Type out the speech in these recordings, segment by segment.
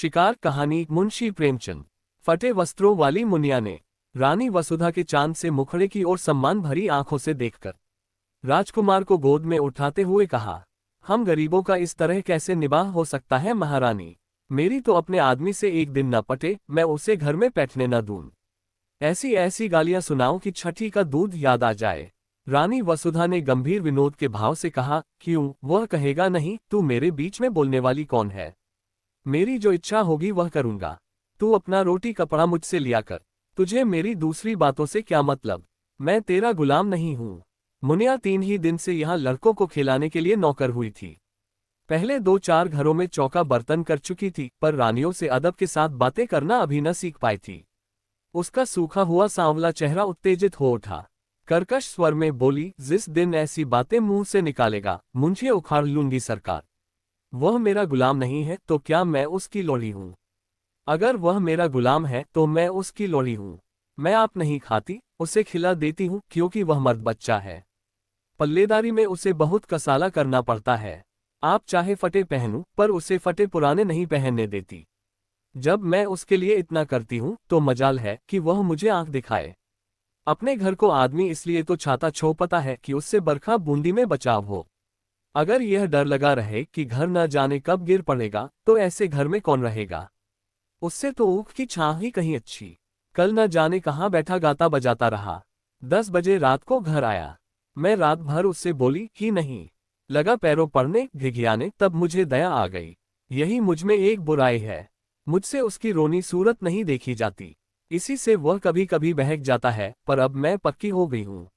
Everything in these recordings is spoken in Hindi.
शिकार कहानी मुंशी प्रेमचंद। फटे वस्त्रों वाली मुनिया ने रानी वसुधा के चांद से मुखड़े की ओर सम्मान भरी आंखों से देखकर राजकुमार को गोद में उठाते हुए कहा, हम गरीबों का इस तरह कैसे निबाह हो सकता है महारानी। मेरी तो अपने आदमी से एक दिन न पटे, मैं उसे घर में बैठने न दूं। ऐसी ऐसी गालियां सुनाओ कि छठी का दूध याद आ जाए। रानी वसुधा ने गंभीर विनोद के भाव से कहा, क्यों, वह कहेगा नहीं? तू मेरे बीच में बोलने वाली कौन है? मेरी जो इच्छा होगी वह करूंगा। तू अपना रोटी कपड़ा मुझसे लिया कर। तुझे मेरी दूसरी बातों से क्या मतलब? मैं तेरा गुलाम नहीं हूं। मुनिया 3 ही दिन से यहाँ लड़कों को खिलाने के लिए नौकर हुई थी। पहले 2-4 घरों में चौका बर्तन कर चुकी थी, पर रानियों से अदब के साथ बातें करना अभी न सीख पाई थी। उसका सूखा हुआ सांवला चेहरा उत्तेजित हो उठा। कर्कश स्वर में बोली, जिस दिन ऐसी बातें मुंह से निकालेगा, मुझे उखाड़ लूंगी सरकार। वह मेरा गुलाम नहीं है तो क्या मैं उसकी लोड़ी हूं? अगर वह मेरा गुलाम है तो मैं उसकी लोड़ी हूं। मैं आप नहीं खाती, उसे खिला देती हूं क्योंकि वह मर्द बच्चा है। पल्लेदारी में उसे बहुत कसाला करना पड़ता है। आप चाहे फटे पहनूं, पर उसे फटे पुराने नहीं पहनने देती। जब मैं उसके लिए इतना करती हूं तो मजाल है कि वह मुझे आंख दिखाए। अपने घर को आदमी इसलिए तो छाता छोपता है कि उससे बरखा बूंदी में बचाव हो। अगर यह डर लगा रहे कि घर न जाने कब गिर पड़ेगा, तो ऐसे घर में कौन रहेगा? उससे तो ऊख की छां ही कहीं अच्छी। कल न जाने कहाँ बैठा गाता बजाता रहा। 10 बजे रात को घर आया। मैं रात भर उससे बोली ही नहीं। लगा पैरों पड़ने घिघियाने, तब मुझे दया आ गई। यही मुझमें एक बुराई है। मुझसे उसकी रोनी सूरत नहीं देखी जाती। इसी से वह कभी कभी बहक जाता है, पर अब मैं पक्की हो गई हूँ।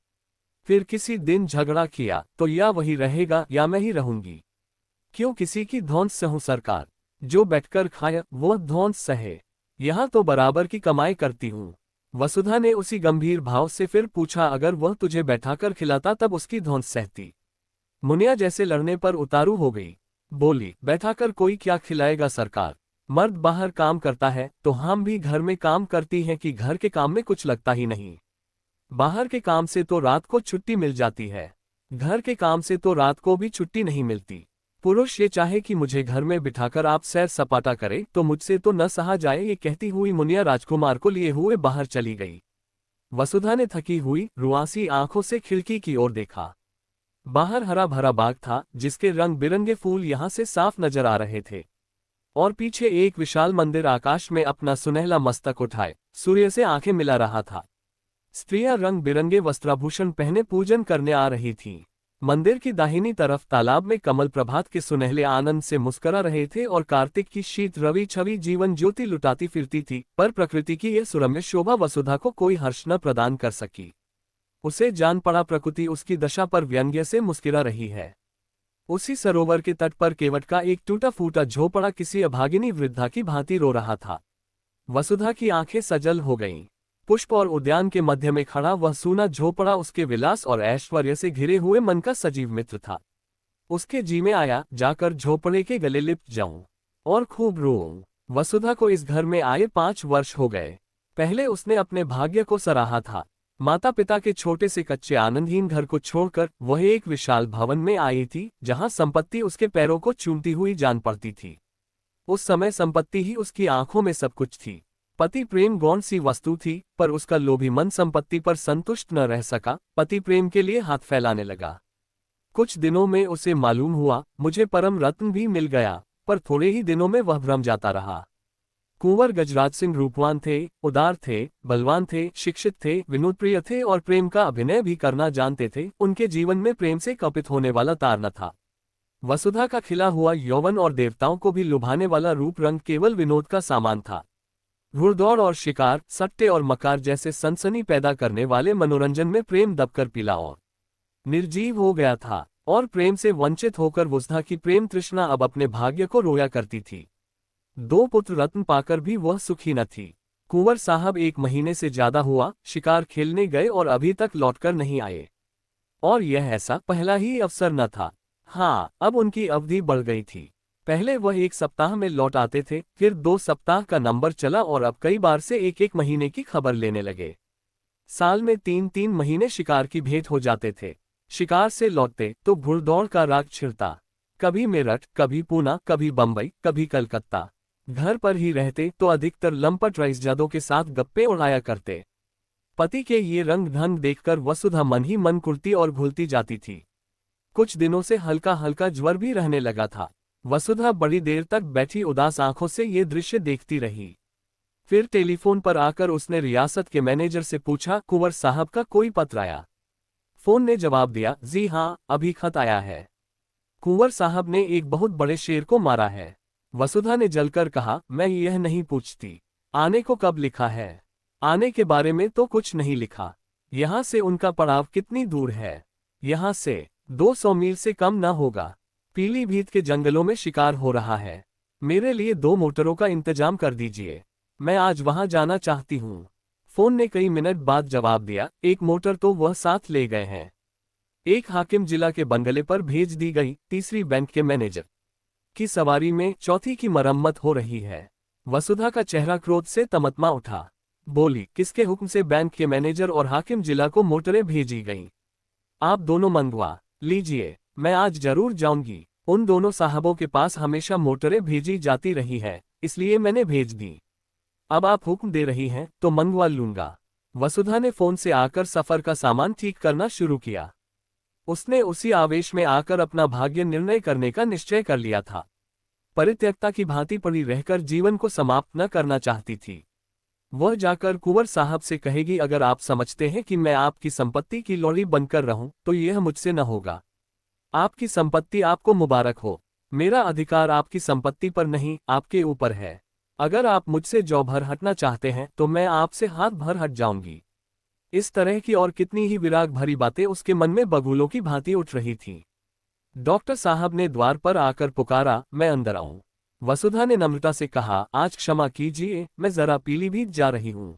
फिर किसी दिन झगड़ा किया तो या वही रहेगा या मैं ही रहूंगी। क्यों किसी की धौंस सहूं सरकार? जो बैठकर खाए वह धौंस सहे। यहां तो बराबर की कमाई करती हूं। वसुधा ने उसी गंभीर भाव से फिर पूछा, अगर वह तुझे बैठाकर खिलाता तब उसकी धौंस सहती? मुनिया जैसे लड़ने पर उतारू हो गई। बोली, बैठाकर कोई क्या खिलाएगा सरकार? मर्द बाहर काम करता है तो हम भी घर में काम करती हैं कि घर के काम में कुछ लगता ही नहीं। बाहर के काम से तो रात को छुट्टी मिल जाती है, घर के काम से तो रात को भी छुट्टी नहीं मिलती। पुरुष ये चाहे कि मुझे घर में बिठाकर आप सैर सपाटा करे तो मुझसे तो न सहा जाए। ये कहती हुई मुनिया राजकुमार को लिए हुए बाहर चली गई। वसुधा ने थकी हुई रुआसी आंखों से खिड़की की ओर देखा। बाहर हरा भरा बाग था, जिसके रंग बिरंगे फूल यहां से साफ नजर आ रहे थे। और पीछे एक विशाल मंदिर आकाश में अपना सुनहला मस्तक उठाए सूर्य से आंखें मिला रहा था। स्त्रियां रंग बिरंगे वस्त्राभूषण पहने पूजन करने आ रही थीं। मंदिर की दाहिनी तरफ तालाब में कमल प्रभात के सुनहले आनंद से मुस्करा रहे थे और कार्तिक की शीत रवि छवि जीवन ज्योति लुटाती फिरती थी, पर प्रकृति की यह सुरम्य शोभा वसुधा को कोई हर्ष न प्रदान कर सकी। उसे जान पड़ा प्रकृति उसकी दशा पर व्यंग्य से मुस्कुरा रही है। उसी सरोवर के तट पर केवट का एक टूटा फूटा झोपड़ा किसी अभागिनी वृद्धा की भांति रो रहा था। वसुधा की आंखें सजल हो गईं। पुष्प और उद्यान के मध्य में खड़ा वह सूना झोपड़ा उसके विलास और ऐश्वर्य से घिरे हुए मन का सजीव मित्र था। उसके जी में आया, जाकर झोपड़े के गले लिपट जाऊं और खूब रोऊं। वसुधा को इस घर में आए 5 वर्ष हो गए। पहले उसने अपने भाग्य को सराहा था। माता पिता के छोटे से कच्चे आनंदहीन घर को छोड़कर वह एक विशाल भवन में आई थी, जहां संपत्ति उसके पैरों को चूमती हुई जान पड़ती थी। उस समय संपत्ति ही उसकी आंखों में सब कुछ थी। पति प्रेम गौण सी वस्तु थी, पर उसका लोभी मन संपत्ति पर संतुष्ट न रह सका। पति प्रेम के लिए हाथ फैलाने लगा। कुछ दिनों में उसे मालूम हुआ, मुझे परम रत्न भी मिल गया, पर थोड़े ही दिनों में वह भ्रम जाता रहा। कुंवर गजराज सिंह रूपवान थे, उदार थे, बलवान थे, शिक्षित थे, विनोदप्रिय थे और प्रेम का अभिनय भी करना जानते थे। उनके जीवन में प्रेम से कपित होने वाला तार न था। वसुधा का खिला हुआ यौवन और देवताओं को भी लुभाने वाला रूप रंग केवल विनोद का सामान था। घुड़दौड़ और शिकार, सट्टे और मकार जैसे सनसनी पैदा करने वाले मनोरंजन में प्रेम दबकर पीला और निर्जीव हो गया था, और प्रेम से वंचित होकर वसुधा की प्रेम तृष्णा अब अपने भाग्य को रोया करती थी। 2 पुत्र रत्न पाकर भी वह सुखी न थी। कुंवर साहब 1 महीने से ज्यादा हुआ शिकार खेलने गए और अभी तक लौटकर नहीं आए। और यह ऐसा पहला ही अवसर न था। हाँ, अब उनकी अवधि बढ़ गई थी। पहले वह 1 सप्ताह में लौट आते थे, फिर 2 सप्ताह का नंबर चला और अब कई बार से 1-1 महीने की खबर लेने लगे। साल में 3-3 महीने शिकार की भेंट हो जाते थे। शिकार से लौटते तो घुड़दौड़ का राग छिड़ता। कभी मेरठ, कभी पूना, कभी बंबई, कभी कलकत्ता। घर पर ही रहते तो अधिकतर लंपट रईसजादों के साथ गप्पे उड़ाया करते। पति के ये रंग ढंग देखकर वसुधा मन ही मन कुढ़ती और घुलती जाती थी। कुछ दिनों से हल्का हल्का ज्वर भी रहने लगा था। वसुधा बड़ी देर तक बैठी उदास आंखों से ये दृश्य देखती रही। फिर टेलीफोन पर आकर उसने रियासत के मैनेजर से पूछा, कुंवर साहब का कोई पत्र आया? फोन ने जवाब दिया, जी हाँ, अभी खत आया है। कुंवर साहब ने एक बहुत बड़े शेर को मारा है। वसुधा ने जलकर कहा, मैं यह नहीं पूछती आने को कब लिखा है। आने के बारे में तो कुछ नहीं लिखा। यहाँ से उनका पड़ाव कितनी दूर है? यहाँ से 200 मील से कम न होगा। पीलीभीत के जंगलों में शिकार हो रहा है। मेरे लिए 2 मोटरों का इंतजाम कर दीजिए, मैं आज वहां जाना चाहती हूँ। फोन ने कई मिनट बाद जवाब दिया, एक मोटर तो वह साथ ले गए हैं। एक हाकिम जिला के बंगले पर भेज दी गई, तीसरी बैंक के मैनेजर की सवारी में, चौथी की मरम्मत हो रही है। वसुधा का चेहरा क्रोध से तमतमा उठा। बोली, किसके हुक्म से बैंक के मैनेजर और हाकिम जिला को मोटरें भेजी गईं? आप दोनों मंगवा लीजिए, मैं आज जरूर जाऊंगी। उन दोनों साहबों के पास हमेशा मोटरें भेजी जाती रही है, इसलिए मैंने भेज दी। अब आप हुक्म दे रही हैं तो मंगवा लूंगा। वसुधा ने फोन से आकर सफर का सामान ठीक करना शुरू किया। उसने उसी आवेश में आकर अपना भाग्य निर्णय करने का निश्चय कर लिया था। परित्यक्ता की भांति पड़ी रहकर जीवन को समाप्त न करना चाहती थी। वह जाकर कुंवर साहब से कहेगी, अगर आप समझते हैं कि मैं आपकी संपत्ति की लौड़ी बनकर रहूं तो यह मुझसे न होगा। आपकी संपत्ति आपको मुबारक हो। मेरा अधिकार आपकी संपत्ति पर नहीं, आपके ऊपर है। अगर आप मुझसे जौ भर हटना चाहते हैं तो मैं आपसे हाथ भर हट जाऊंगी। इस तरह की और कितनी ही विराग भरी बातें उसके मन में बगुलों की भांति उठ रही थीं। डॉक्टर साहब ने द्वार पर आकर पुकारा, मैं अंदर आऊं? वसुधा ने नम्रता से कहा, आज क्षमा कीजिए, मैं जरा पीलीभीत जा रही हूं।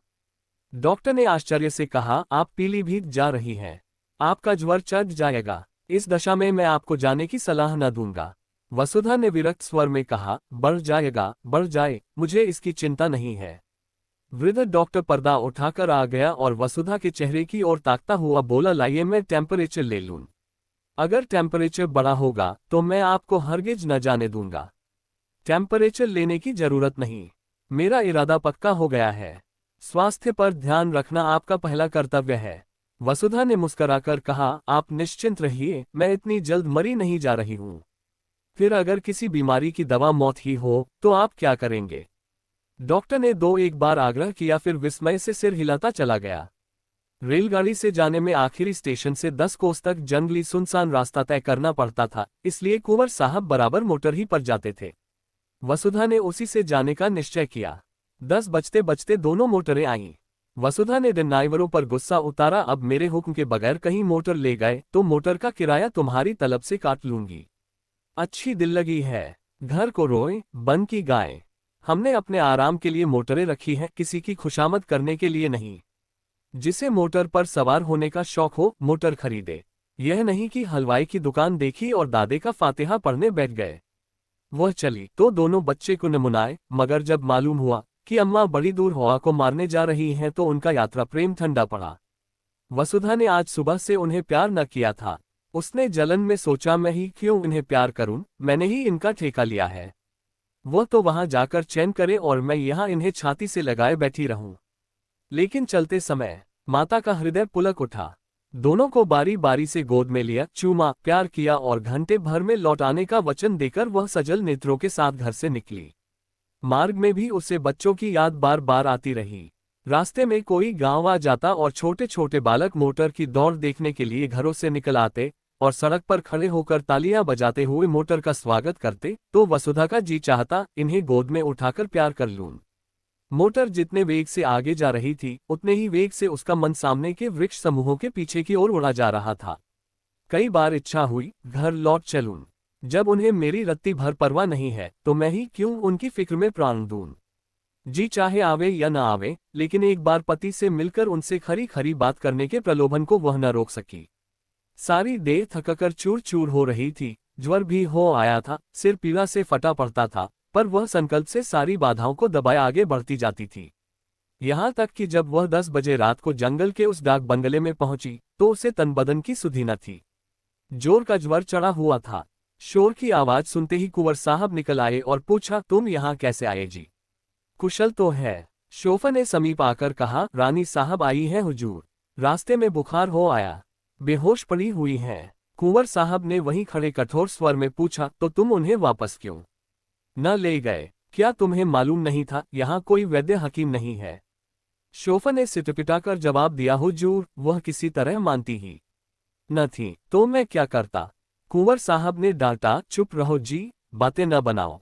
डॉक्टर ने आश्चर्य से कहा, आप पीलीभीत जा रही हैं? आपका ज्वर चढ़ जाएगा। इस दशा में मैं आपको जाने की सलाह न दूंगा। वसुधा ने विरक्त स्वर में कहा, बढ़ जाएगा, बढ़ जाए, मुझे इसकी चिंता नहीं है। वृद्ध डॉक्टर पर्दा उठाकर आ गया और वसुधा के चेहरे की ओर ताकता हुआ बोला, लाइए मैं टेम्परेचर ले लूं। अगर टेम्परेचर बड़ा होगा तो मैं आपको हरगिज न जाने दूंगा। टेम्परेचर लेने की जरूरत नहीं, मेरा इरादा पक्का हो गया है। स्वास्थ्य पर ध्यान रखना आपका पहला कर्तव्य है। वसुधा ने मुस्कराकर कहा, आप निश्चिंत रहिए, मैं इतनी जल्द मरी नहीं जा रही हूं। फिर अगर किसी बीमारी की दवा मौत ही हो तो आप क्या करेंगे? डॉक्टर ने 2-1 बार आग्रह किया, फिर विस्मय से सिर हिलाता चला गया। रेलगाड़ी से जाने में आखिरी स्टेशन से 10 कोस तक जंगली सुनसान रास्ता तय करना पड़ता था, इसलिए कुंवर साहब बराबर मोटर ही पर जाते थे। वसुधा ने उसी से जाने का निश्चय किया। 10 बजते बजते दोनों मोटरें आईं। वसुधा ने ड्राइवरों पर गुस्सा उतारा, अब मेरे हुक्म के बगैर कहीं मोटर ले गए तो मोटर का किराया तुम्हारी तलब से काट लूंगी। अच्छी दिल लगी है, घर को रोए बन की गाय। हमने अपने आराम के लिए मोटरें रखी हैं, किसी की खुशामद करने के लिए नहीं। जिसे मोटर पर सवार होने का शौक हो मोटर खरीदे। यह नहीं कि हलवाई की दुकान देखी और दादे का फातिहा पढ़ने बैठ गए। वह चली तो दोनों बच्चे को नमुनाए, मगर जब मालूम हुआ कि अम्मा बड़ी दूर हवा को मारने जा रही हैं तो उनका यात्रा प्रेम ठंडा पड़ा। वसुधा ने आज सुबह से उन्हें प्यार न किया था। उसने जलन में सोचा, मैं ही क्यों इन्हें प्यार करूं, मैंने ही इनका ठेका लिया है। वह तो वहां जाकर चैन करे और मैं यहां इन्हें छाती से लगाए बैठी रहूं। लेकिन चलते समय माता का हृदय पुलक उठा। दोनों को बारी बारी से गोद में लिया, चूमा, प्यार किया और घंटे भर में लौट आने का वचन देकर वह सजल नेत्रों के साथ घर से निकली। मार्ग में भी उसे बच्चों की याद बार बार आती रही। रास्ते में कोई गांव आ जाता और छोटे छोटे बालक मोटर की दौड़ देखने के लिए घरों से निकल आते और सड़क पर खड़े होकर तालियां बजाते हुए मोटर का स्वागत करते, तो वसुधा का जी चाहता इन्हें गोद में उठाकर प्यार कर लूं। मोटर जितने वेग से आगे जा रही थी उतने ही वेग से उसका मन सामने के वृक्ष समूहों के पीछे की ओर उड़ा जा रहा था। कई बार इच्छा हुई घर लौट चलूं। जब उन्हें मेरी रत्ती भर परवाह नहीं है तो मैं ही क्यों उनकी फिक्र में प्राण दूं। जी चाहे आवे या न आवे, लेकिन एक बार पति से मिलकर उनसे खरी खरी बात करने के प्रलोभन को वह न रोक सकी। सारी देर थककर चूर चूर हो रही थी, ज्वर भी हो आया था, सिर पीड़ा से फटा पड़ता था, पर वह संकल्प से सारी बाधाओं को दबाए आगे बढ़ती जाती थी। यहाँ तक कि जब वह 10 बजे रात को जंगल के उस डाक बंगले में पहुंची तो उसे तन बदन की सुधि न थी। जोर का ज्वर चढ़ा हुआ था। शोर की आवाज सुनते ही कुंवर साहब निकल आए और पूछा, तुम यहाँ कैसे आए जी? कुशल तो है? शोफा ने समीप आकर कहा, रानी साहब आई है हुजूर। रास्ते में बुखार हो आया, बेहोश पड़ी हुई हैं। कुंवर साहब ने वहीं खड़े कठोर स्वर में पूछा, तो तुम उन्हें वापस क्यों न ले गए? क्या तुम्हें मालूम नहीं था यहाँ कोई वैद्य हकीम नहीं है? शोफा ने सिटपिटाकर जवाब दिया, हुजूर वह किसी तरह मानती ही न थी, तो मैं क्या करता? कुंवर साहब ने डांटा, चुप रहो जी, बातें न बनाओ।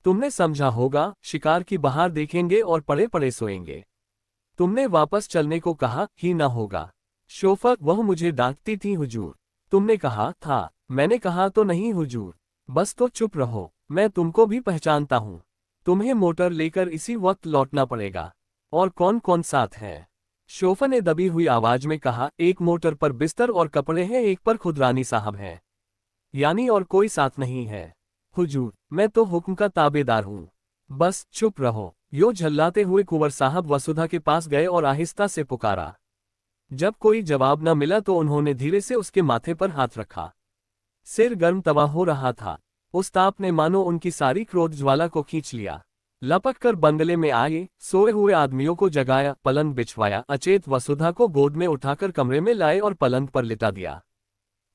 तुमने समझा होगा, शिकार की बहार देखेंगे और पड़े पड़े सोएंगे। तुमने वापस चलने को कहा ही न होगा। शोफा, वह मुझे डांटती थी हुजूर। तुमने कहा था। मैंने कहा तो नहीं हुजूर। बस तो चुप रहो, मैं तुमको भी पहचानता हूँ। तुम्हें मोटर लेकर इसी वक्त लौटना पड़ेगा। और कौन कौन साथ है? शोफा ने दबी हुई आवाज में कहा, एक मोटर पर बिस्तर और कपड़े हैं, एक पर खुद रानी साहब हैं। यानी और कोई साथ नहीं है? हुजूर, मैं तो हुक्म का ताबेदार हूँ। बस चुप रहो। यो झल्लाते हुए कुंवर साहब वसुधा के पास गए और आहिस्ता से पुकारा। जब कोई जवाब न मिला तो उन्होंने धीरे से उसके माथे पर हाथ रखा। सिर गर्म तवा हो रहा था। उस ताप ने मानो उनकी सारी क्रोध ज्वाला को खींच लिया। लपक कर बंगले में आए, सोए हुए आदमियों को जगाया, पलंग बिछवाया, अचेत वसुधा को गोद में उठाकर कमरे में लाए और पलंग पर लिटा दिया।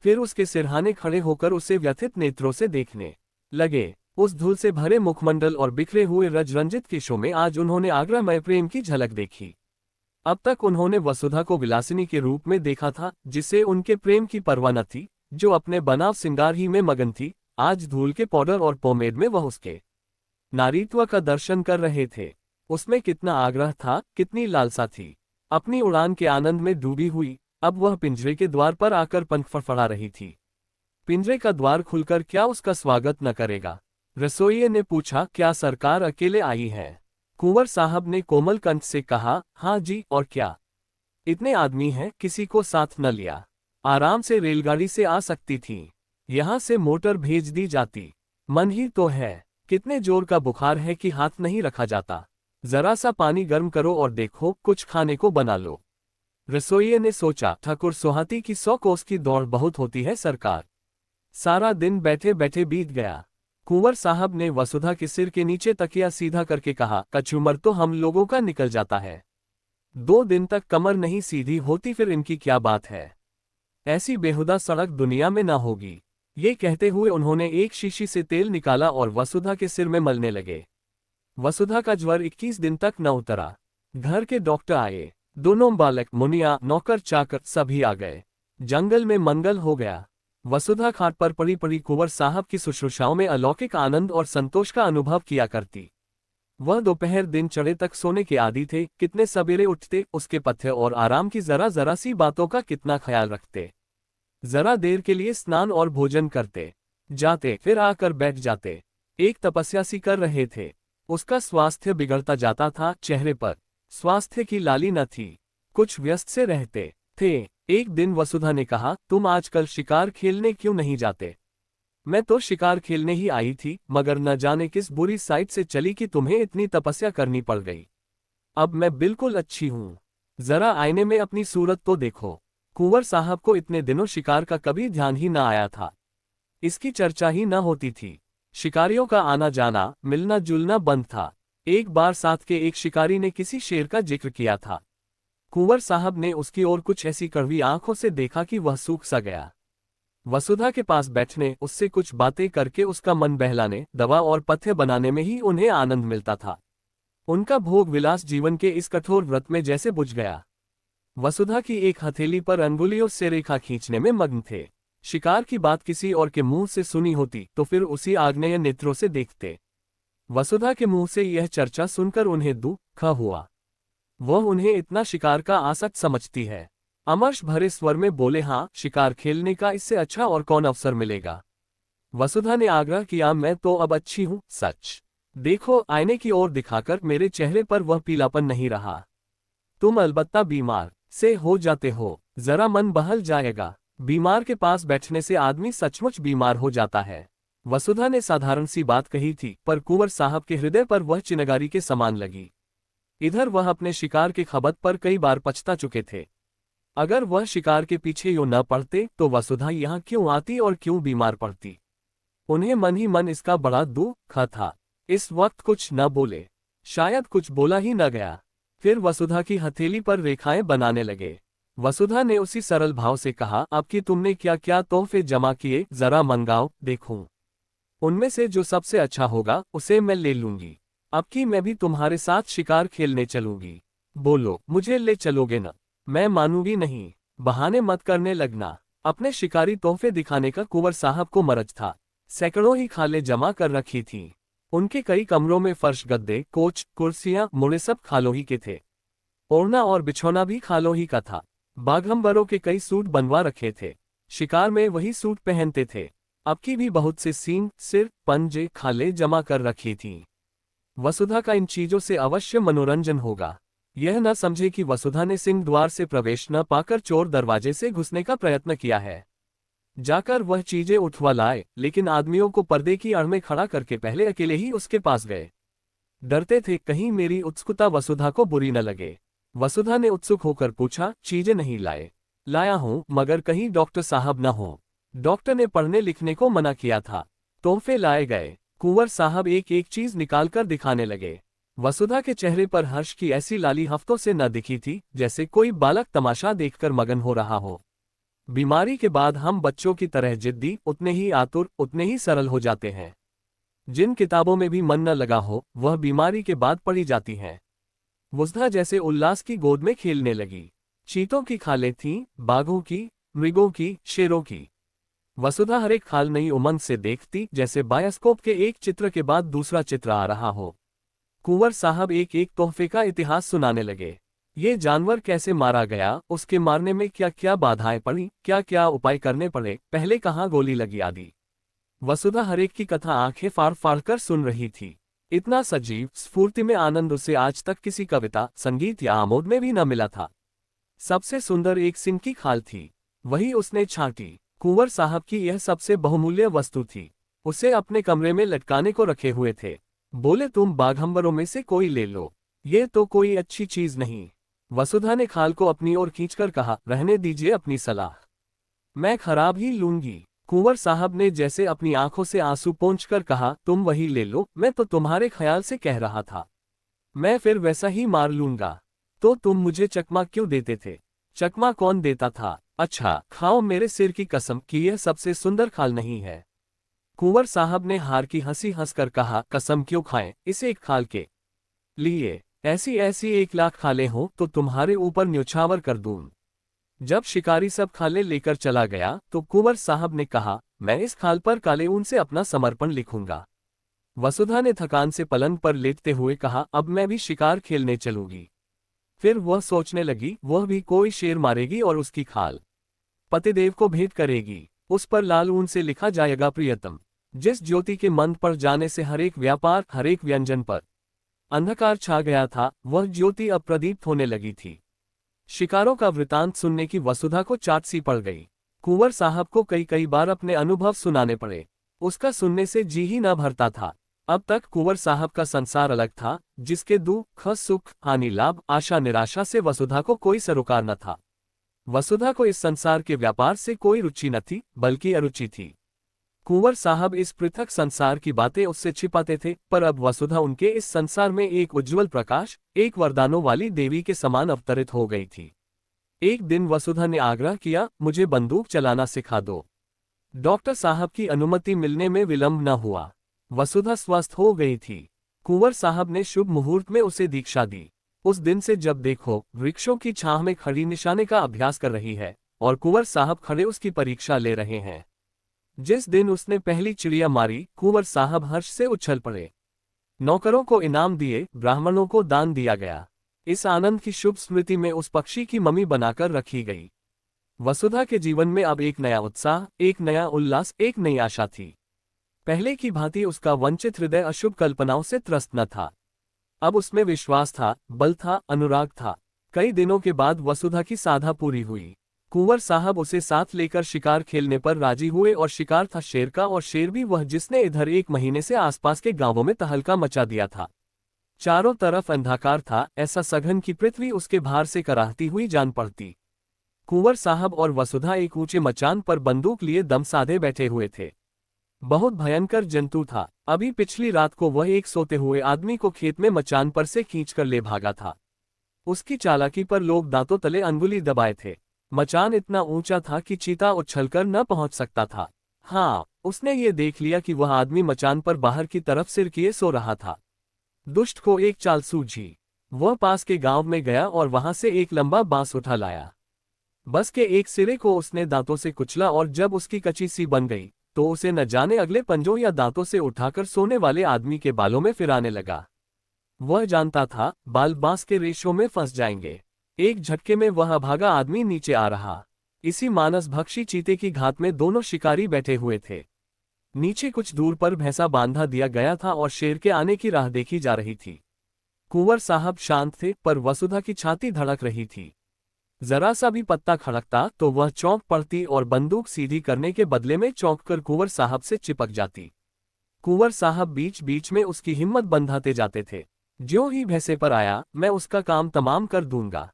फिर उसके सिरहाने खड़े होकर उसे व्यथित नेत्रों से देखने लगे। उस धूल से भरे मुखमंडल और बिखरे हुए रजरंजित केशों में आज उन्होंने आग्रहमय प्रेम की झलक देखी। अब तक उन्होंने वसुधा को विलासिनी के रूप में देखा था, जिसे उनके प्रेम की परवाह न थी, जो अपने बनाव सिंगार ही में मगन थी। आज धूल के पाउडर और पोमेड में वह उसके नारीत्व का दर्शन कर रहे थे। उसमें कितना आग्रह था, कितनी लालसा थी। अपनी उड़ान के आनंद में डूबी हुई, अब वह पिंजरे के द्वार पर आकर पंख फड़फड़ा रही थी। पिंजरे का द्वार खुलकर क्या उसका स्वागत न करेगा? रसोइये ने पूछा, क्या सरकार अकेले आई है? कुंवर साहब ने कोमल कंठ से कहा, हाँ जी, और क्या? इतने आदमी हैं, किसी को साथ न लिया। आराम से रेलगाड़ी से आ सकती थी। यहाँ से मोटर भेज दी जाती। मन ही तो है। कितने जोर का बुखार है कि हाथ नहीं रखा जाता। जरा सा पानी गर्म करो और देखो, कुछ खाने को बना लो। रसोइये ने सोचा, ठाकुर सोहाती की 100 कोस की दौड़ बहुत होती है सरकार। सारा दिन बैठे बैठे बीत गया। कुंवर साहब ने वसुधा के सिर के नीचे तकिया सीधा करके कहा, कचूमर तो हम लोगों का निकल जाता है। 2 दिन तक कमर नहीं सीधी होती, फिर इनकी क्या बात है? ऐसी बेहुदा सड़क दुनिया में ना होगी। ये कहते हुए उन्होंने एक शीशी से तेल निकाला और वसुधा के सिर में मलने लगे। वसुधा का ज्वर 21 दिन तक न उतरा। घर के डॉक्टर आए। दोनों बालक, मुनिया, नौकर चाकर सभी आ गए। जंगल में मंगल हो गया। वसुधा खाट पर पड़ी पड़ी कुंवर साहब की शुश्रूषाओं में अलौकिक आनंद और संतोष का अनुभव किया करती। वह दोपहर दिन चढ़े तक सोने के आदी थे। कितने सवेरे उठते, उसके पथ्य और आराम की जरा जरा सी बातों का कितना ख्याल रखते। जरा देर के लिए स्नान और भोजन करते, जाते, फिर आकर बैठ जाते। एक तपस्या सी कर रहे थे। उसका स्वास्थ्य बिगड़ता जाता था। चेहरे पर स्वास्थ्य की लाली न थी। कुछ व्यस्त से रहते थे। एक दिन वसुधा ने कहा, तुम आजकल शिकार खेलने क्यों नहीं जाते? मैं तो शिकार खेलने ही आई थी, मगर न जाने किस बुरी साइड से चली कि तुम्हें इतनी तपस्या करनी पड़ गई। अब मैं बिल्कुल अच्छी हूँ। जरा आईने में अपनी सूरत तो देखो। कुंवर साहब को इतने दिनों शिकार का कभी ध्यान ही न आया था। इसकी चर्चा ही न होती थी। शिकारियों का आना जाना, मिलना जुलना बंद था। एक बार साथ के एक शिकारी ने किसी शेर का जिक्र किया था। कुंवर साहब ने उसकी ओर कुछ ऐसी कड़वी आंखों से देखा कि वह सूख सा गया। वसुधा के पास बैठने, उससे कुछ बातें करके उसका मन बहलाने, दवा और पथ्य बनाने में ही उन्हें आनंद मिलता था। उनका भोग विलास जीवन के इस कठोर व्रत में जैसे बुझ गया। वसुधा की एक हथेली पर अंगुलियों से रेखा खींचने में मग्न थे। शिकार की बात किसी और के मुंह से सुनी होती तो फिर उसी आग्नेय नेत्रों से देखते। वसुधा के मुंह से यह चर्चा सुनकर उन्हें दुख हुआ। वह उन्हें इतना शिकार का आसक्त समझती है। अमर्ष भरे स्वर में बोले, हाँ, शिकार खेलने का इससे अच्छा और कौन अवसर मिलेगा? वसुधा ने आग्रह किया, मैं तो अब अच्छी हूँ, सच देखो। आईने की ओर दिखाकर, मेरे चेहरे पर वह पीलापन नहीं रहा। तुम अलबत्ता बीमार से हो जाते हो, जरा मन बहल जाएगा। बीमार के पास बैठने से आदमी सचमुच बीमार हो जाता है। वसुधा ने साधारण सी बात कही थी, पर कुंवर साहब के हृदय पर वह चिनगारी के समान लगी। इधर वह अपने शिकार के खबत पर कई बार पछता चुके थे। अगर वह शिकार के पीछे यूं न पड़ते तो वसुधा यहाँ क्यों आती और क्यों बीमार पड़ती? उन्हें मन ही मन इसका बड़ा दुख था। इस वक्त कुछ न बोले, शायद कुछ बोला ही न गया। फिर वसुधा की हथेली पर रेखाएं बनाने लगे। वसुधा ने उसी सरल भाव से कहा, अब कि तुमने क्या क्या तोहफे जमा किए, जरा मंगाओ देखूं। उनमें से जो सबसे अच्छा होगा उसे मैं ले लूंगी। अब कि मैं भी तुम्हारे साथ शिकार खेलने चलूंगी। बोलो, मुझे ले चलोगे न? मैं मानूंगी नहीं। बहाने मत करने लगना। अपने शिकारी तोहफे दिखाने का कुंवर साहब को मरज था। सैकड़ों ही खालें जमा कर रखी थीं। उनके कई कमरों में फर्श, गद्दे, कोच, कुर्सियां, मुड़े सब खालों ही के थे। ओढ़ना और बिछौना भी खालों ही का था। बाघंबरों के कई सूट बनवा रखे थे। शिकार में वही सूट पहनते थे। अब की भी बहुत से सींग, सिर, पंजे, खाले जमा कर रखी थीं। वसुधा का इन चीजों से अवश्य मनोरंजन होगा। यह न समझे कि वसुधा ने सिंह द्वार से प्रवेश न पाकर चोर दरवाजे से घुसने का प्रयत्न किया है। जाकर वह चीजें उठवा लाए, लेकिन आदमियों को पर्दे की आड़ में खड़ा करके पहले अकेले ही उसके पास गए। डरते थे कहीं मेरी उत्सुकता वसुधा को बुरी न लगे। वसुधा ने उत्सुक होकर पूछा, चीजें नहीं लाए? लाया हूं, मगर कहीं डॉक्टर साहब न हो। डॉक्टर ने पढ़ने लिखने को मना किया था। तोहफे लाए गए। कुंवर साहब एक एक चीज निकालकर दिखाने लगे। वसुधा के चेहरे पर हर्ष की ऐसी लाली हफ्तों से न दिखी थी, जैसे कोई बालक तमाशा देखकर मगन हो रहा हो। बीमारी के बाद हम बच्चों की तरह जिद्दी, उतने ही आतुर, उतने ही सरल हो जाते हैं। जिन किताबों में भी मन न लगा हो, वह बीमारी के बाद पढ़ी जाती हैं। वसुधा जैसे उल्लास की गोद में खेलने लगी। चीतों की खालें थीं, बाघों की, मृगों की, शेरों की। वसुधा हर एक खाल नई उमंग से देखती, जैसे बायोस्कोप के एक चित्र के बाद दूसरा चित्र आ रहा हो। कुंवर साहब एक एक तोहफे का इतिहास सुनाने लगे। ये जानवर कैसे मारा गया, उसके मारने में क्या क्या बाधाएं पड़ी, क्या क्या उपाय करने पड़े, पहले कहाँ गोली लगी आदि। वसुधा हर एक की कथा आंखें फाड़ फाड़ कर सुन रही थी। इतना सजीव, स्फूर्ति में आनंद उसे आज तक किसी कविता, संगीत या आमोद में भी न मिला था। सबसे सुंदर एक सिंह की खाल थी। वही उसने छांटी। कुंवर साहब की यह सबसे बहुमूल्य वस्तु थी। उसे अपने कमरे में लटकाने को रखे हुए थे। बोले, तुम बाघंबरों में से कोई ले लो, ये तो कोई अच्छी चीज नहीं। वसुधा ने खाल को अपनी ओर खींचकर कहा, रहने दीजिए अपनी सलाह, मैं खराब ही लूंगी। कुंवर साहब ने जैसे अपनी आंखों से आंसू पोंछकर कहा, तुम वही ले लो, मैं तो तुम्हारे ख्याल से कह रहा था। मैं फिर वैसा ही मार लूंगा। तो तुम मुझे चकमा क्यों देते थे? चकमा कौन देता था? अच्छा, खाओ मेरे सिर की कसम कि यह सबसे सुंदर खाल नहीं है। कुंवर साहब ने हार की हंसी हंसकर कहा, कसम क्यों खाएं, इस एक खाल के लिए ऐसी ऐसी 1,00,000 खालें हो तो तुम्हारे ऊपर न्यौछावर कर दूं। जब शिकारी सब खाले लेकर चला गया तो कुंवर साहब ने कहा, मैं इस खाल पर काले ऊन से अपना समर्पण लिखूंगा। वसुधा ने थकान से पलंग पर लेटते हुए कहा, अब मैं भी शिकार खेलने चलूंगी। फिर वह सोचने लगी, वह भी कोई शेर मारेगी और उसकी खाल पतिदेव को भेंट करेगी। उस पर लाल ऊन से लिखा जाएगा, प्रियतम। जिस ज्योति के मंद पड़ जाने से हर एक व्यापार, हर एक व्यंजन पर अंधकार छा गया था, वह ज्योति अब प्रदीप्त होने लगी थी। शिकारों का वृतांत सुनने की वसुधा को चाट सी पड़ गई। कुंवर साहब को कई कई बार अपने अनुभव सुनाने पड़े। उसका सुनने से जी ही न भरता था। अब तक कुंवर साहब का संसार अलग था, जिसके दुख, सुख, हानि, लाभ, आशा, निराशा से वसुधा को कोई सरोकार न था। वसुधा को इस संसार के व्यापार से कोई रुचि न थी, बल्कि अरुचि थी। कुंवर साहब इस पृथक संसार की बातें उससे छिपाते थे, पर अब वसुधा उनके इस संसार में एक उज्ज्वल प्रकाश, एक वरदानों वाली देवी के समान अवतरित हो गई थी। एक दिन वसुधा ने आग्रह किया, मुझे बंदूक चलाना सिखा दो। डॉक्टर साहब की अनुमति मिलने में विलंब न हुआ। वसुधा स्वस्थ हो गई थी। कुंवर साहब ने शुभ मुहूर्त में उसे दीक्षा दी। उस दिन से जब देखो वृक्षों की छांव में खड़ी निशाने का अभ्यास कर रही है और कुंवर साहब खड़े उसकी परीक्षा ले रहे हैं। जिस दिन उसने पहली चिड़िया मारी, कुंवर साहब हर्ष से उछल पड़े। नौकरों को इनाम दिए, ब्राह्मणों को दान दिया गया। इस आनंद की शुभ स्मृति में उस पक्षी की ममी बनाकर रखी गई। वसुधा के जीवन में अब एक नया उत्साह, एक नया उल्लास, एक नई आशा थी। पहले की भांति उसका वंचित हृदय अशुभ कल्पनाओं से त्रस्त न था। अब उसमें विश्वास था, बल था, अनुराग था। कई दिनों के बाद वसुधा की साधा पूरी हुई। कुंवर साहब उसे साथ लेकर शिकार खेलने पर राजी हुए और शिकार था शेर का, और शेर भी वह जिसने इधर 1 महीने से आसपास के गांवों में तहलका मचा दिया था। चारों तरफ अंधकार था, ऐसा सघन की पृथ्वी उसके भार से कराहती हुई जान पड़ती। कुंवर साहब और वसुधा एक ऊंचे मचान पर बंदूक लिए दम साधे बैठे हुए थे। बहुत भयंकर जंतु था। अभी पिछली रात को वह एक सोते हुए आदमी को खेत में मचान पर से खींचकर ले भागा था। उसकी चालाकी पर लोग दांतों तले अंगुली दबाए थे। मचान इतना ऊंचा था कि चीता उछलकर न पहुंच सकता था। हाँ, उसने ये देख लिया कि वह आदमी मचान पर बाहर की तरफ सिर किए सो रहा था। दुष्ट को एक चाल सूझी। वह पास के गांव में गया और वहां से एक लंबा बांस उठा लाया। बस के एक सिरे को उसने दांतों से कुचला और जब उसकी कच्ची सी बन गई तो उसे न जाने अगले पंजों या दांतों से उठाकर सोने वाले आदमी के बालों में फिराने लगा। वह जानता था बाल बांस के रेशों में फंस जाएंगे। एक झटके में वह अभागा आदमी नीचे आ रहा। इसी मानस भक्षी चीते की घात में दोनों शिकारी बैठे हुए थे। नीचे कुछ दूर पर भैंसा बांधा दिया गया था और शेर के आने की राह देखी जा रही थी। कुंवर साहब शांत थे, पर वसुधा की छाती धड़क रही थी। जरा सा भी पत्ता खड़कता तो वह चौंक पड़ती और बंदूक सीधी करने के बदले में चौंककर कुंवर साहब से चिपक जाती। कुंवर साहब बीच बीच में उसकी हिम्मत बंधाते जाते थे। ज्यों ही भैंसे पर आया, मैं उसका काम तमाम कर दूंगा।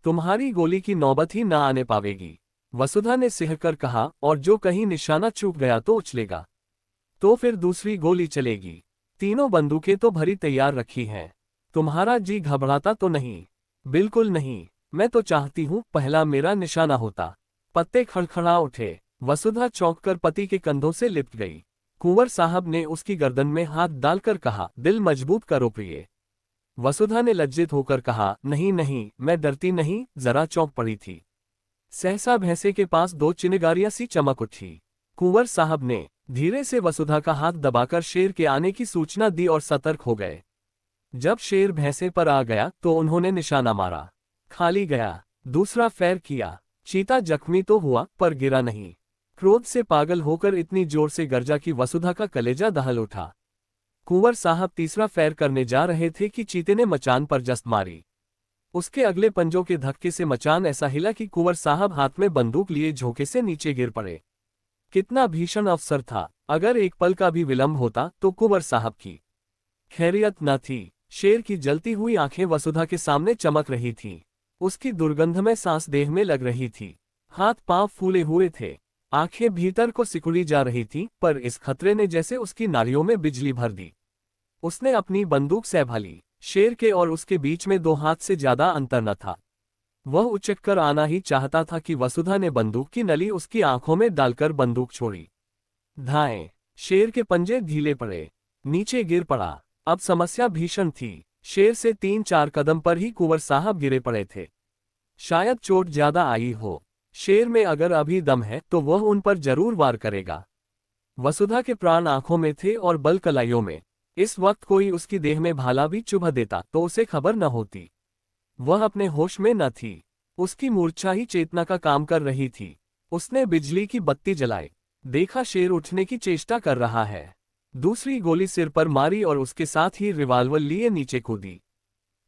तुम्हारी गोली की नौबत ही ना आने पावेगी, वसुधा ने सिहरकर कहा, और जो कहीं निशाना चूक गया तो उछलेगा। तो फिर दूसरी गोली चलेगी। तीनों बंदूकें तो भरी तैयार रखी हैं। तुम्हारा जी घबराता तो नहीं? बिल्कुल नहीं। मैं तो चाहती हूं पहला मेरा निशाना होता। पत्ते खड़खड़ा उठे। वसुधा चौंककर पति के कंधों से लिपट गई। कुंवर साहब ने उसकी गर्दन में हाथ डालकर कहा, दिल मजबूत करो प्रिय। वसुधा ने लज्जित होकर कहा, नहीं नहीं, मैं डरती नहीं, जरा चौंक पड़ी थी। सहसा भैंसे के पास दो चिनगारियां सी चमक उठी। कुंवर साहब ने धीरे से वसुधा का हाथ दबाकर शेर के आने की सूचना दी और सतर्क हो गए। जब शेर भैंसे पर आ गया तो उन्होंने निशाना मारा। खाली गया। दूसरा फैर किया। चीता जख्मी तो हुआ पर गिरा नहीं। क्रोध से पागल होकर इतनी जोर से गर्जा कि वसुधा का कलेजा दहल उठा। कुंवर साहब तीसरा फैर करने जा रहे थे कि चीते ने मचान पर जस्त मारी। उसके अगले पंजों के धक्के से मचान ऐसा हिला कि कुंवर साहब हाथ में बंदूक लिए झोंके से नीचे गिर पड़े। कितना भीषण अवसर था। अगर एक पल का भी विलंब होता तो कुंवर साहब की खैरियत न थी। शेर की जलती हुई आंखें वसुधा के सामने चमक रही थीं। उसकी दुर्गंध में सांस देह में लग रही थी। हाथ पांव फूले हुए थे। आंखें भीतर को सिकुड़ी जा रही थीं, पर इस खतरे ने जैसे उसकी नाड़ियों में बिजली भर दी। उसने अपनी बंदूक संभाली। शेर के और उसके बीच में 2 हाथ से ज्यादा अंतर न था। वह उचककर आना ही चाहता था कि वसुधा ने बंदूक की नली उसकी आंखों में डालकर बंदूक छोड़ी। धाएं। शेर के पंजे ढीले पड़े। नीचे गिर पड़ा। अब समस्या भीषण थी। शेर से 3-4 कदम पर ही कुंवर साहब गिरे पड़े थे। शायद चोट ज्यादा आई हो। शेर में अगर अभी दम है तो वह उन पर जरूर वार करेगा। वसुधा के प्राण आंखों में थे और बल कलाइयों में। इस वक्त कोई उसकी देह में भाला भी चुभ देता तो उसे खबर न होती। वह अपने होश में न थी। उसकी मूर्छा ही चेतना का काम कर रही थी। उसने बिजली की बत्ती जलाई। देखा शेर उठने की चेष्टा कर रहा है। दूसरी गोली सिर पर मारी और उसके साथ ही रिवाल्वर लिए नीचे कूदी।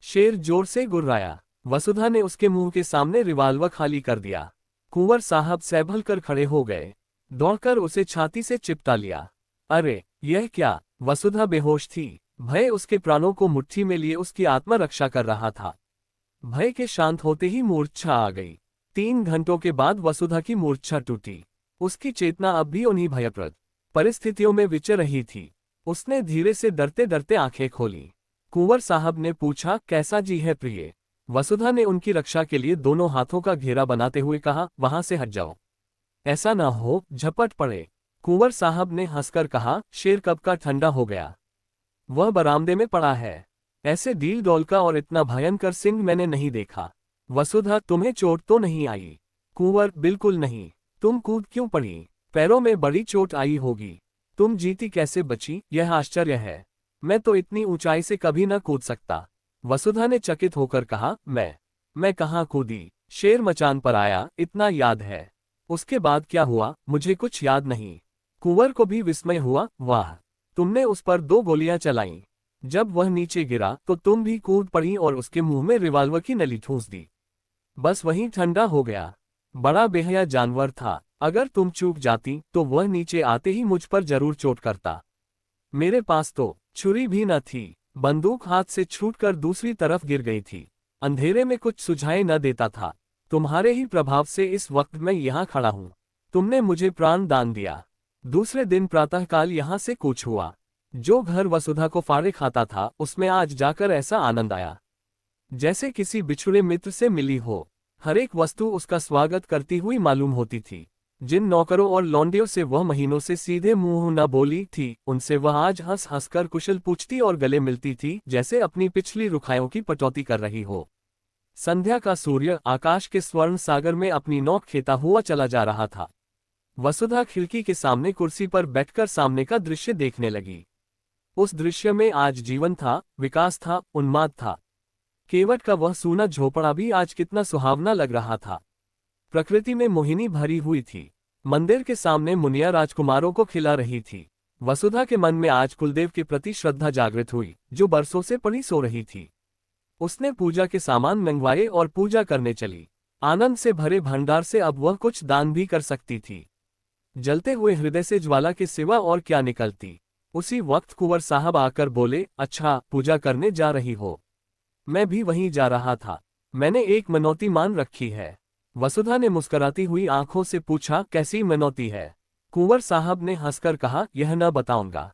शेर जोर से गुर्राया। वसुधा ने उसके मुंह के सामने रिवाल्वर खाली कर दिया। कुंवर साहब सैभल कर खड़े हो गए। दौड़कर उसे छाती से चिपटा लिया। अरे यह क्या? वसुधा बेहोश थी। भय उसके प्राणों को मुट्ठी में लिए उसकी आत्मरक्षा कर रहा था। भय के शांत होते ही मूर्छा आ गई। 3 घंटों के बाद वसुधा की मूर्छा टूटी। उसकी चेतना अब भी उन्हीं भयप्रद परिस्थितियों में विचर रही थी। उसने धीरे से डरते डरते आंखें खोली। कुंवर साहब ने पूछा, कैसा जी है प्रिय? वसुधा ने उनकी रक्षा के लिए दोनों हाथों का घेरा बनाते हुए कहा, वहां से हट जाओ। ऐसा ना हो झपट पड़े। कुंवर साहब ने हंसकर कहा, शेर कब का ठंडा हो गया। वह बरामदे में पड़ा है। ऐसे डील डोल का और इतना भयंकर सिंह मैंने नहीं देखा। वसुधा, तुम्हें चोट तो नहीं आई? कुंवर, बिल्कुल नहीं। तुम कूद क्यों पड़ी? पैरों में बड़ी चोट आई होगी। तुम जीती कैसे बची, यह आश्चर्य है। मैं तो इतनी ऊंचाई से कभी न कूद सकता। वसुधा ने चकित होकर कहा, मैं कहाँ कूदी? शेर मचान पर आया, इतना याद है। उसके बाद क्या हुआ मुझे कुछ याद नहीं। कुंवर को भी विस्मय हुआ, वाह, तुमने उस पर 2 गोलियां चलाईं। जब वह नीचे गिरा तो तुम भी कूद पड़ी और उसके मुंह में रिवाल्वर की नली ठूंस दी। बस वहीं ठंडा हो गया। बड़ा बेहया जानवर था। अगर तुम चूक जाती तो वह नीचे आते ही मुझ पर जरूर चोट करता। मेरे पास तो छुरी भी न थी। बंदूक हाथ से छूटकर दूसरी तरफ गिर गई थी। अंधेरे में कुछ सुझाई न देता था। तुम्हारे ही प्रभाव से इस वक्त मैं यहाँ खड़ा हूँ। तुमने मुझे प्राण दान दिया। दूसरे दिन प्रातःकाल यहाँ से कूच हुआ। जो घर वसुधा को फाड़े खाता था उसमें आज जाकर ऐसा आनंद आया जैसे किसी बिछुड़े मित्र से मिली हो। हर एक वस्तु उसका स्वागत करती हुई मालूम होती थी। जिन नौकरों और लौंडियों से वह महीनों से सीधे मुंह न बोली थी, उनसे वह आज हंस हंसकर कुशल पूछती और गले मिलती थी, जैसे अपनी पिछली रुखाइयों की कटौती कर रही हो। संध्या का सूर्य आकाश के स्वर्ण सागर में अपनी नोक खेता हुआ चला जा रहा था। वसुधा खिड़की के सामने कुर्सी पर बैठकर सामने का दृश्य देखने लगी। उस दृश्य में आज जीवन था, विकास था, उन्माद था। केवट का वह सूना झोपड़ा भी आज कितना सुहावना लग रहा था। प्रकृति में मोहिनी भरी हुई थी। मंदिर के सामने मुनिया राजकुमारों को खिला रही थी। वसुधा के मन में आज कुलदेव के प्रति श्रद्धा जागृत हुई, जो बरसों से पड़ी सो रही थी। उसने पूजा के सामान मंगवाए और पूजा करने चली। आनंद से भरे भंडार से अब वह कुछ दान भी कर सकती थी। जलते हुए हृदय से ज्वाला के सिवा और क्या निकलती। उसी वक्त कुंवर साहब आकर बोले, अच्छा, पूजा करने जा रही हो? मैं भी वहीं जा रहा था। मैंने एक मनौती मान रखी है। वसुधा ने मुस्कुराती हुई आंखों से पूछा, कैसी मनौती है? कुंवर साहब ने हंसकर कहा, यह न बताऊंगा।